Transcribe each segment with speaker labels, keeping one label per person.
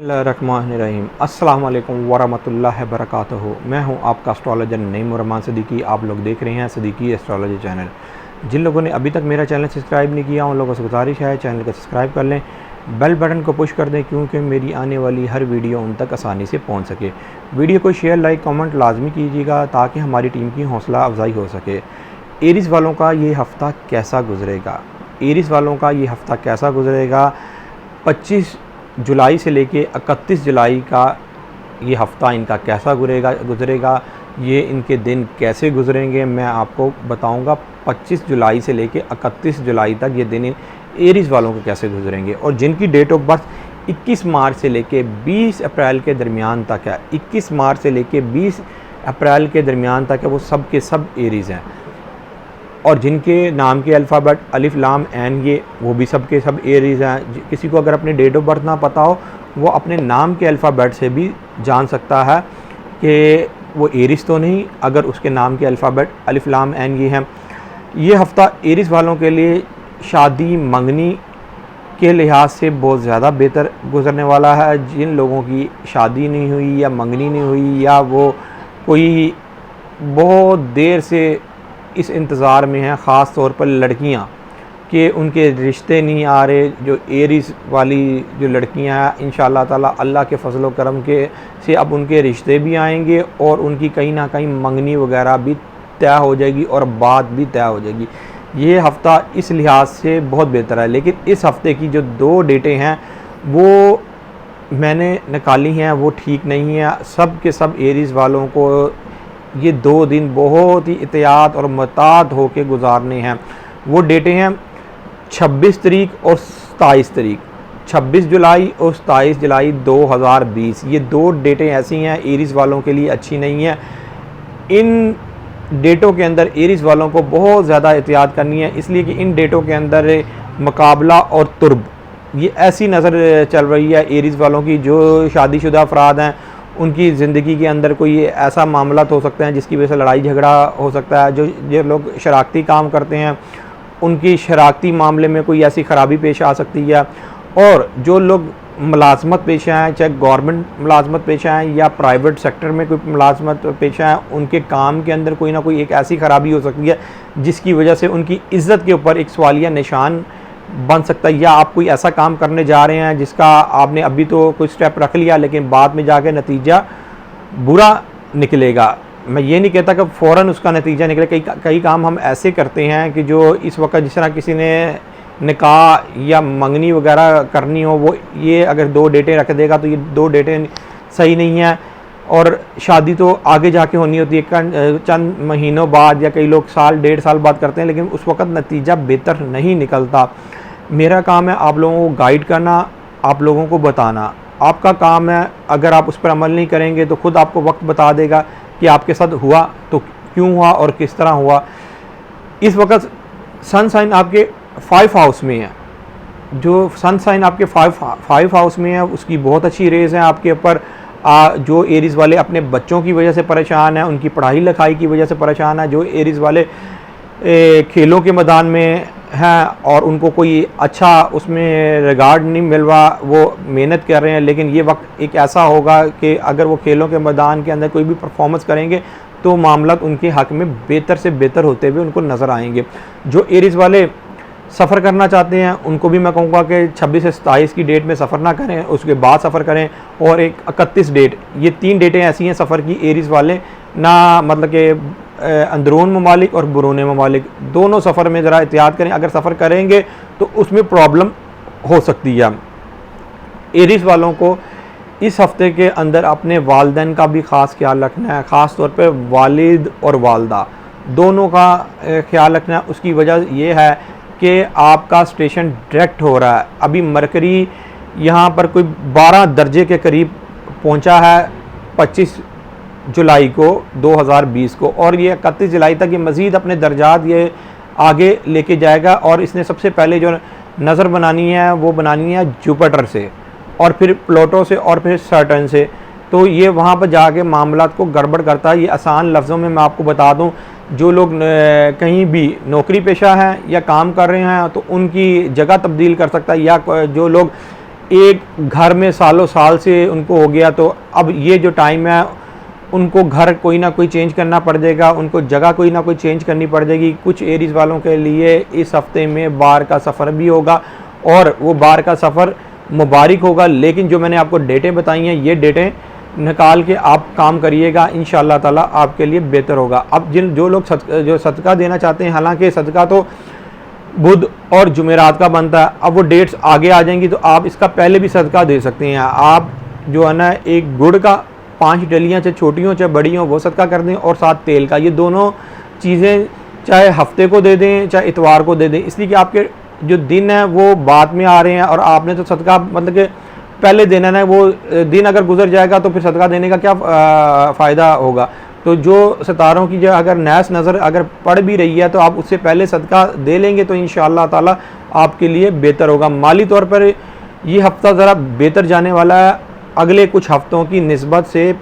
Speaker 1: रहीम अस्सलाम वालेकुम वरहमतुल्लाहि वबरकातुहू। मैं हूं आपका एस्ट्रोलॉजर नईम रहमान सदीकी। आप लोग देख रहे हैं सदीकी एस्ट्रोलॉजी चैनल। जिन लोगों ने अभी तक मेरा चैनल सब्सक्राइब नहीं किया उन लोगों से गुजारिश है चैनल को सब्सक्राइब कर लें, बेल बटन को पुश कर दें क्योंकि मेरी आने वाली हर वीडियो उन तक आसानी से पहुँच सके। वीडियो को शेयर लाइक कमेंट लाजमी कीजिएगा ताकि हमारी टीम की हौसला अफजाई हो सके। एरीज़ वालों का ये हफ़्ता कैसा गुजरेगा? एरीज़ वालों का ये हफ़्ता कैसा गुजरेगा? 25 जुलाई से लेके 31 जुलाई का ये हफ़्ता इनका कैसा गुजरेगा, ये इनके दिन कैसे गुजरेंगे मैं आपको बताऊंगा। 25 जुलाई से लेके 31 जुलाई तक ये दिन एरीज़ वालों को कैसे गुजरेंगे। और जिनकी डेट ऑफ बर्थ 21 मार्च से लेके 20 अप्रैल के दरमियान तक है, 21 मार्च से लेके 20 अप्रैल के दरमियान तक है, वो सब के सब एरीज़ हैं। और जिनके नाम के अल्फ़ाबेट अलिफ लाम एन ये वो भी सब के सब एरीज़ हैं। किसी को अगर अपने डेट ऑफ बर्थ ना पता हो वो अपने नाम के अल्फ़ाबेट से भी जान सकता है कि वो एरीज़ तो नहीं, अगर उसके नाम के अल्फ़ाबेट अलिफ लाम एन ये हैं। ये हफ़्ता एरीज़ वालों के लिए शादी मंगनी के लिहाज से बहुत ज़्यादा बेहतर गुजरने वाला है। जिन लोगों की शादी नहीं हुई या मंगनी नहीं हुई या वो कोई बहुत देर से इस इंतज़ार में हैं, ख़ास तौर पर लड़कियां कि उनके रिश्ते नहीं आ रहे, जो एरीज़ वाली जो लड़कियां हैं इंशाअल्लाह ताला अल्लाह के फजल करम के से अब उनके रिश्ते भी आएंगे और उनकी कहीं ना कहीं मंगनी वगैरह भी तय हो जाएगी और बात भी तय हो जाएगी। ये हफ़्ता इस लिहाज से बहुत बेहतर है। लेकिन इस हफ़्ते की जो 2 डेटें हैं वो मैंने निकाली हैं वो ठीक नहीं है। सब के सब एरीज़ वालों को ये 2 दिन बहुत ही एहतियात और मुहतात होकर गुजारने हैं। वो डेटें हैं 26 तारीख और 27 तारीख, 26 जुलाई और 27 जुलाई 2020। ये 2 डेटें ऐसी हैं एरीज़ वालों के लिए अच्छी नहीं है। इन डेटों के अंदर एरीज़ वालों को बहुत ज़्यादा एहतियात करनी है, इसलिए कि इन डेटों के अंदर मुकाबला और तुर्ब ये ऐसी नज़र चल रही है एरीज़ वालों की। जो शादीशुदा अफराद हैं उनकी ज़िंदगी के अंदर कोई ऐसा मामला हो सकता है जिसकी वजह से लड़ाई झगड़ा हो सकता है। जो लोग शराकती काम करते हैं उनकी शराकती मामले में कोई ऐसी ख़राबी पेश आ सकती है। और जो लोग मुलाजमत पेशा हैं, चाहे गवर्नमेंट मुलाजमत पेशा हैं या प्राइवेट सेक्टर में कोई मुलाजमत पेशा है, उनके काम के अंदर कोई ना कोई एक ऐसी ख़राबी हो सकती है जिसकी वजह से उनकी इज़्ज़त के ऊपर एक सवालिया निशान बन सकता है। या आप कोई ऐसा काम करने जा रहे हैं जिसका आपने अभी तो कोई स्टेप रख लिया लेकिन बाद में जाके नतीजा बुरा निकलेगा। मैं ये नहीं कहता कि फ़ौरन उसका नतीजा निकले। कई काम हम ऐसे करते हैं कि जो इस वक्त जिस तरह किसी ने निकाह या मंगनी वगैरह करनी हो, वो ये अगर 2 डेटें रख देगा तो ये 2 डेटें सही नहीं हैं। और शादी तो आगे जाके होनी होती है चंद महीनों बाद या कई लोग साल 1.5 साल बाद करते हैं, लेकिन उस वक्त नतीजा बेहतर नहीं निकलता। मेरा काम है आप लोगों को गाइड करना, आप लोगों को बताना। आपका काम है, अगर आप उस पर अमल नहीं करेंगे तो खुद आपको वक्त बता देगा कि आपके साथ हुआ तो क्यों हुआ और किस तरह हुआ। इस वक्त सन साइन आपके 5 हाउस में है। जो सन साइन आपके 5 हाउस में है उसकी बहुत अच्छी रेज़ है आपके ऊपर। जो एरीज़ वाले अपने बच्चों की वजह से परेशान हैं, उनकी पढ़ाई लिखाई की वजह से परेशान है, जो एरीज़ वाले खेलों के मैदान में हैं और उनको कोई अच्छा उसमें रिगार्ड नहीं मिल रहा, वो मेहनत कर रहे हैं, लेकिन ये वक्त एक ऐसा होगा कि अगर वो खेलों के मैदान के अंदर कोई भी परफॉर्मेंस करेंगे तो मामला उनके हक़ में बेहतर से बेहतर होते हुए उनको नज़र आएंगे। जो एरीज़ वाले सफ़र करना चाहते हैं उनको भी मैं कहूँगा कि 26 से 27 की डेट में सफ़र ना करें, उसके बाद सफ़र करें। और एक 31 डेट, ये 3 डेटें ऐसी हैं सफ़र की एरीज़ वाले ना, मतलब कि अंदरून ममालिक और बुरून ममालिक दोनों सफ़र में ज़रा एहतियात करें। अगर सफ़र करेंगे तो उसमें प्रॉब्लम हो सकती है। एरीज़ वालों को इस हफ़्ते के अंदर अपने वालिदैन का भी ख़ास ख्याल रखना है, ख़ास तौर पर वालिद और वालदा दोनों का ख्याल रखना है। उसकी वजह यह है कि आपका स्टेशन डायरेक्ट हो रहा है। अभी मरकरी यहाँ पर कोई 12 दर्जे के करीब पहुँचा है 25 जुलाई को 2020 को, और ये 31 जुलाई तक ये मज़ीद अपने दर्जात ये आगे लेके जाएगा। और इसने सबसे पहले जो नज़र बनानी है वो बनानी है जुपिटर से और फिर प्लूटो से और फिर सैटर्न से। तो ये वहाँ पर जाके मामलात को गड़बड़ करता है। ये आसान लफ्ज़ों में मैं आपको बता दूँ, जो लोग कहीं भी नौकरी पेशा हैं या काम कर रहे हैं तो उनकी जगह तब्दील कर सकता है, या जो लोग एक घर में सालों साल से उनको हो गया, तो अब ये जो टाइम है उनको घर कोई ना कोई चेंज करना पड़ जाएगा, उनको जगह कोई ना कोई चेंज करनी पड़ जाएगी। कुछ एरीज़ वालों के लिए इस हफ्ते में बाहर का सफ़र भी होगा और वो बाहर का सफ़र मुबारक होगा। लेकिन जो मैंने आपको डेटें बताई हैं, ये डेटें निकाल के आप काम करिएगा, इंशाअल्लाह ताला आपके लिए बेहतर होगा। अब जो लोग जो सदका देना चाहते हैं, हालांकि सदका तो बुध और जुमेरात का बनता है, अब वो डेट्स आगे आ जाएंगी तो आप इसका पहले भी सदका दे सकते हैं। आप जो है ना, एक गुड़ का 5 डलियाँ, चाहे छोटी हों चाहे बड़ी हों, वो सदका कर दें, और साथ तेल का। ये दोनों चीज़ें चाहे हफ्ते को दे दें चाहे इतवार को दे दें, इसलिए कि आपके जो दिन है वो बाद में आ रहे हैं और आपने तो सदका मतलब कि पहले देना है। वो दिन अगर गुजर जाएगा तो फिर सदका देने का क्या फ़ायदा होगा। तो जो सितारों की जो अगर नैस नज़र अगर पड़ भी रही है तो आप उससे पहले सदका दे लेंगे तो इंशाअल्लाह ताला आपके लिए बेहतर होगा। माली तौर पर ये हफ़्ता ज़रा बेहतर जाने वाला है अगले कुछ हफ़्तों की निस्बत से,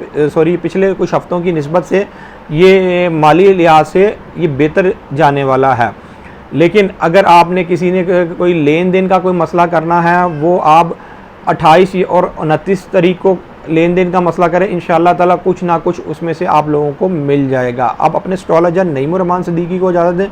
Speaker 1: पिछले कुछ हफ़्तों की निस्बत से ये माली लिहाज से ये बेहतर जाने वाला है। लेकिन अगर आपने किसी ने कोई लेन देन का कोई मसला करना है, वो आप 28 और 29 तारीख को लेन देन का मसला करें, इंशाअल्लाह ताला कुछ ना कुछ उसमें से आप लोगों को मिल जाएगा। आप अपने एस्ट्रोलॉजर नईमुर रहमान सिद्दीकी को इजाज़त दें।